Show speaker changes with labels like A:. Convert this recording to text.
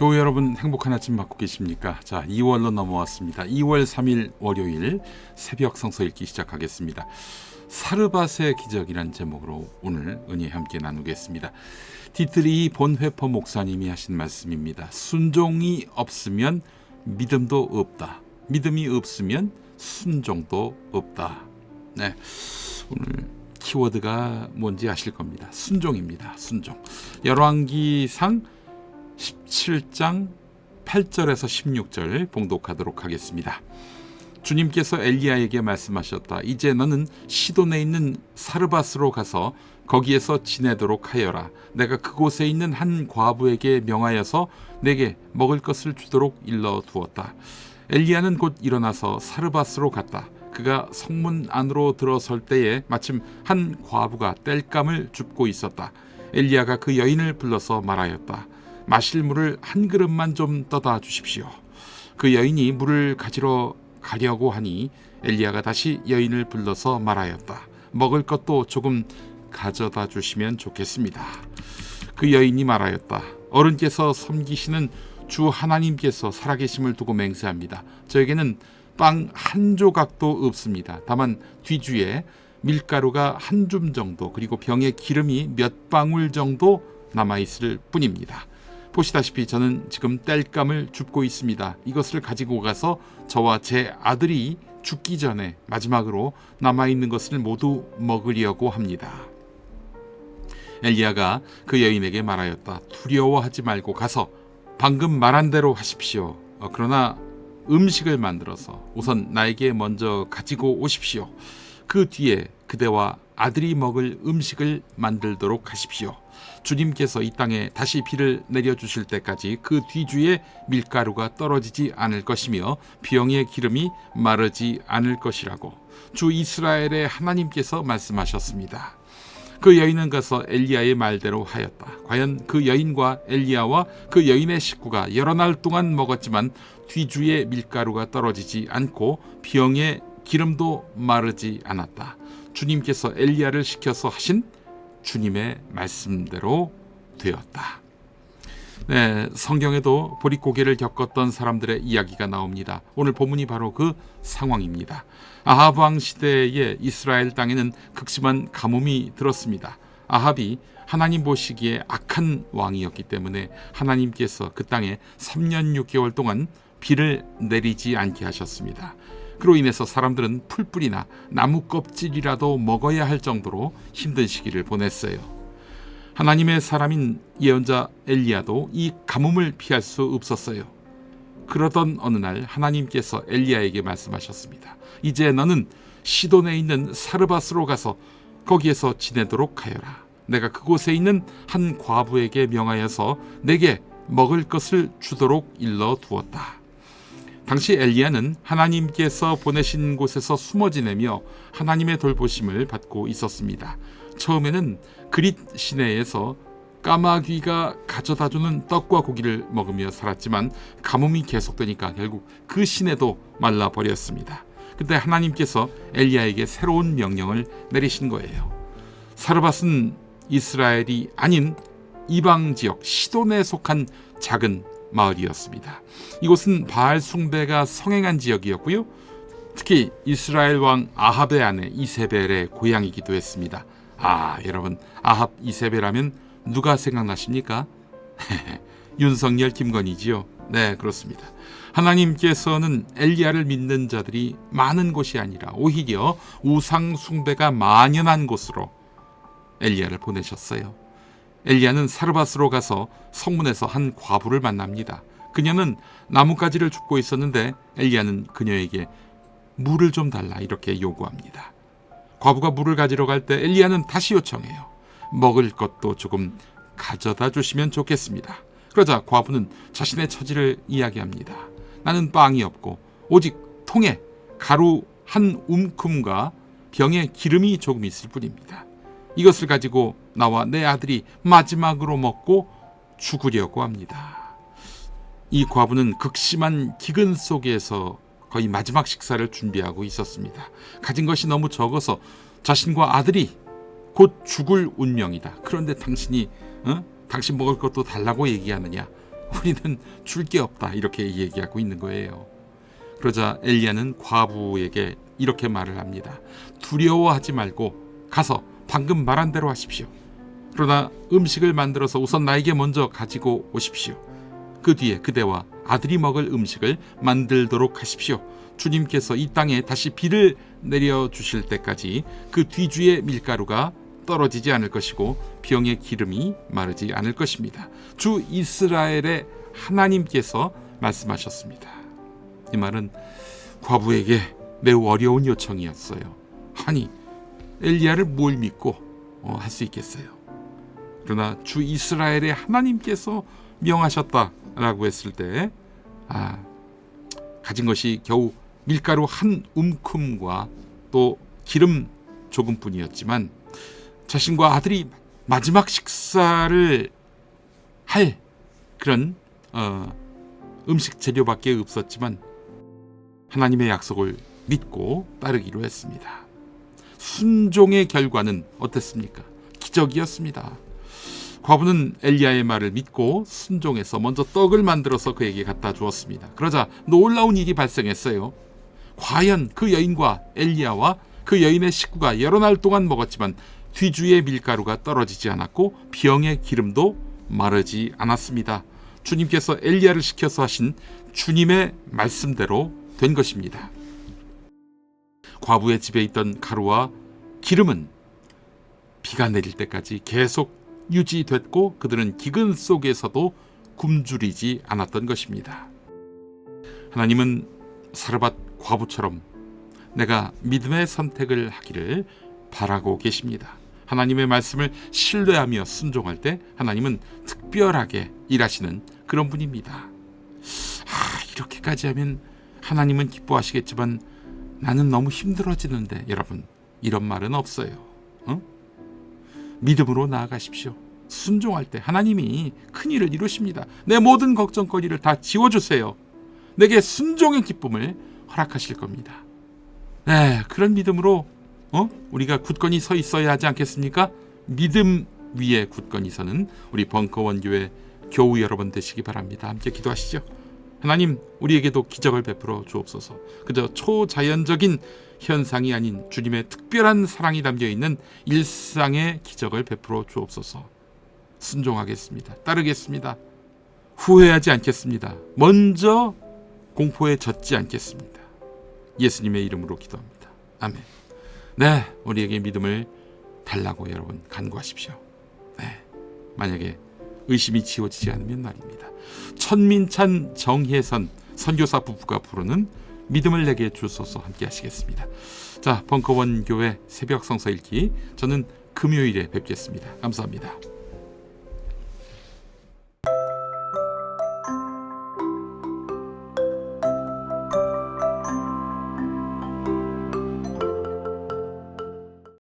A: 교회 여러분 행복한 아침 맞고 계십니까? 자, 2월로 넘어왔습니다. 2월 3일 월요일 새벽 성서 읽기 시작하겠습니다. 사르밧의 기적이란 제목으로 오늘 은혜 함께 나누겠습니다. 디트리 본회퍼 목사님이 하신 말씀입니다. 순종이 없으면 믿음도 없다. 믿음이 없으면 순종도 없다. 네, 오늘 키워드가 뭔지 아실 겁니다. 순종입니다. 순종. 열왕기상 17장 8절에서 16절 봉독하도록 하겠습니다. 주님께서 엘리야에게 말씀하셨다. 이제 너는 시돈에 있는 사르밧으로 가서 거기에서 지내도록 하여라. 내가 그곳에 있는 한 과부에게 명하여서 내게 먹을 것을 주도록 일러 두었다. 엘리야는 곧 일어나서 사르밧으로 갔다. 그가 성문 안으로 들어설 때에 마침 한 과부가 땔감을 줍고 있었다. 엘리야가 그 여인을 불러서 말하였다. 마실 물을 한 그릇만 좀 떠다 주십시오. 그 여인이 물을 가지러 가려고 하니 엘리야가 다시 여인을 불러서 말하였다. 먹을 것도 조금 가져다 주시면 좋겠습니다. 그 여인이 말하였다. 어른께서 섬기시는 주 하나님께서 살아계심을 두고 맹세합니다. 저에게는 빵 한 조각도 없습니다. 다만 뒤주에 밀가루가 한 줌 정도 그리고 병에 기름이 몇 방울 정도 남아있을 뿐입니다. 보시다시피 저는 지금 땔감을 줍고 있습니다. 이것을 가지고 가서 저와 제 아들이 죽기 전에 마지막으로 남아있는 것을 모두 먹으려고 합니다. 엘리야가 그 여인에게 말하였다. 두려워하지 말고 가서 방금 말한 대로 하십시오. 그러나 음식을 만들어서 우선 나에게 먼저 가지고 오십시오. 그 뒤에 그대와 아들이 먹을 음식을 만들도록 하십시오. 주님께서 이 땅에 다시 비를 내려주실 때까지 그 뒤주에 밀가루가 떨어지지 않을 것이며 병의 기름이 마르지 않을 것이라고 주 이스라엘의 하나님께서 말씀하셨습니다. 그 여인은 가서 엘리야의 말대로 하였다. 과연 그 여인과 엘리야와 그 여인의 식구가 여러 날 동안 먹었지만 뒤주에 밀가루가 떨어지지 않고 병의 기름도 마르지 않았다. 주님께서 엘리야를 시켜서 하신 주님의 말씀대로 되었다. 네, 성경에도 보릿고개를 겪었던 사람들의 이야기가 나옵니다. 오늘 본문이 바로 그 상황입니다. 아합 왕 시대에 이스라엘 땅에는 극심한 가뭄이 들었습니다. 아합이 하나님 보시기에 악한 왕이었기 때문에 하나님께서 그 땅에 3년 6개월 동안 비를 내리지 않게 하셨습니다. 그로 인해서 사람들은 풀뿌리나 나무 껍질이라도 먹어야 할 정도로 힘든 시기를 보냈어요. 하나님의 사람인 예언자 엘리야도 이 가뭄을 피할 수 없었어요. 그러던 어느 날 하나님께서 엘리야에게 말씀하셨습니다. 이제 너는 시돈에 있는 사르밧으로 가서 거기에서 지내도록 하여라. 내가 그곳에 있는 한 과부에게 명하여서 내게 먹을 것을 주도록 일러 두었다. 당시 엘리야는 하나님께서 보내신 곳에서 숨어 지내며 하나님의 돌보심을 받고 있었습니다. 처음에는 그릿 시내에서 까마귀가 가져다주는 떡과 고기를 먹으며 살았지만 가뭄이 계속되니까 결국 그 시내도 말라버렸습니다. 그때 하나님께서 엘리야에게 새로운 명령을 내리신 거예요. 사르밧은 이스라엘이 아닌 이방 지역 시돈에 속한 작은 마을이었습니다. 이곳은 바알 숭배가 성행한 지역이었고요. 특히 이스라엘 왕 아합의 아내 이세벨의 고향이기도 했습니다. 여러분, 아합 이세벨 하면 누가 생각나십니까? 윤석열 김건희지요. 네, 그렇습니다. 하나님께서는 엘리야를 믿는 자들이 많은 곳이 아니라 오히려 우상 숭배가 만연한 곳으로 엘리야를 보내셨어요. 엘리야는 사르밧으로 가서 성문에서 한 과부를 만납니다. 그녀는 나뭇가지를 줍고 있었는데 엘리야는 그녀에게 물을 좀 달라 이렇게 요구합니다. 과부가 물을 가지러 갈 때 엘리야는 다시 요청해요. 먹을 것도 조금 가져다 주시면 좋겠습니다. 그러자 과부는 자신의 처지를 이야기합니다. 나는 빵이 없고 오직 통에 가루 한 움큼과 병에 기름이 조금 있을 뿐입니다. 이것을 가지고 나와 내 아들이 마지막으로 먹고 죽으려고 합니다. 이 과부는 극심한 기근 속에서 거의 마지막 식사를 준비하고 있었습니다. 가진 것이 너무 적어서 자신과 아들이 곧 죽을 운명이다. 그런데 당신이 당신 먹을 것도 달라고 얘기하느냐? 우리는 줄 게 없다. 이렇게 얘기하고 있는 거예요. 그러자 엘리야는 과부에게 이렇게 말을 합니다. 두려워하지 말고 가서 방금 말한 대로 하십시오. 그러나 음식을 만들어서 우선 나에게 먼저 가지고 오십시오. 그 뒤에 그대와 아들이 먹을 음식을 만들도록 하십시오. 주님께서 이 땅에 다시 비를 내려주실 때까지 그 뒤주의 밀가루가 떨어지지 않을 것이고 병의 기름이 마르지 않을 것입니다. 주 이스라엘의 하나님께서 말씀하셨습니다. 이 말은 과부에게 매우 어려운 요청이었어요. 아니, 엘리야를 뭘 믿고 할 수 있겠어요. 그러나 주 이스라엘의 하나님께서 명하셨다라고 했을 때 가진 것이 겨우 밀가루 한 움큼과 또 기름 조금뿐이었지만 자신과 아들이 마지막 식사를 할 그런 음식 재료밖에 없었지만 하나님의 약속을 믿고 따르기로 했습니다. 순종의 결과는 어땠습니까? 기적이었습니다. 과부는 엘리야의 말을 믿고 순종해서 먼저 떡을 만들어서 그에게 갖다 주었습니다. 그러자 놀라운 일이 발생했어요. 과연 그 여인과 엘리야와 그 여인의 식구가 여러 날 동안 먹었지만 뒤주의 밀가루가 떨어지지 않았고 병의 기름도 마르지 않았습니다. 주님께서 엘리야를 시켜서 하신 주님의 말씀대로 된 것입니다. 과부의 집에 있던 가루와 기름은 비가 내릴 때까지 계속 유지됐고 그들은 기근 속에서도 굶주리지 않았던 것입니다. 하나님은 사르밧 과부처럼 내가 믿음의 선택을 하기를 바라고 계십니다. 하나님의 말씀을 신뢰하며 순종할 때 하나님은 특별하게 일하시는 그런 분입니다. 이렇게까지 하면 하나님은 기뻐하시겠지만 나는 너무 힘들어지는데, 여러분, 이런 말은 없어요. 믿음으로 나아가십시오. 순종할 때 하나님이 큰일을 이루십니다. 내 모든 걱정거리를 다 지워주세요. 내게 순종의 기쁨을 허락하실 겁니다. 네, 그런 믿음으로 우리가 굳건히 서 있어야 하지 않겠습니까? 믿음 위에 굳건히 서는 우리 벙커원 교회 교우 여러분 되시기 바랍니다. 함께 기도하시죠. 하나님, 우리에게도 기적을 베풀어 주옵소서. 그저 초자연적인 현상이 아닌 주님의 특별한 사랑이 담겨있는 일상의 기적을 베풀어 주옵소서. 순종하겠습니다. 따르겠습니다. 후회하지 않겠습니다. 먼저 공포에 젖지 않겠습니다. 예수님의 이름으로 기도합니다. 아멘. 네, 우리에게 믿음을 달라고 여러분 간구하십시오. 네, 만약에 의심이 지워지지 않으면 말입니다. 천민찬 정혜선 선교사 부부가 부르는 믿음을 내게 주소서 함께 하시겠습니다. 자, 벙커원 교회 새벽 성서 읽기, 저는 금요일에 뵙겠습니다. 감사합니다.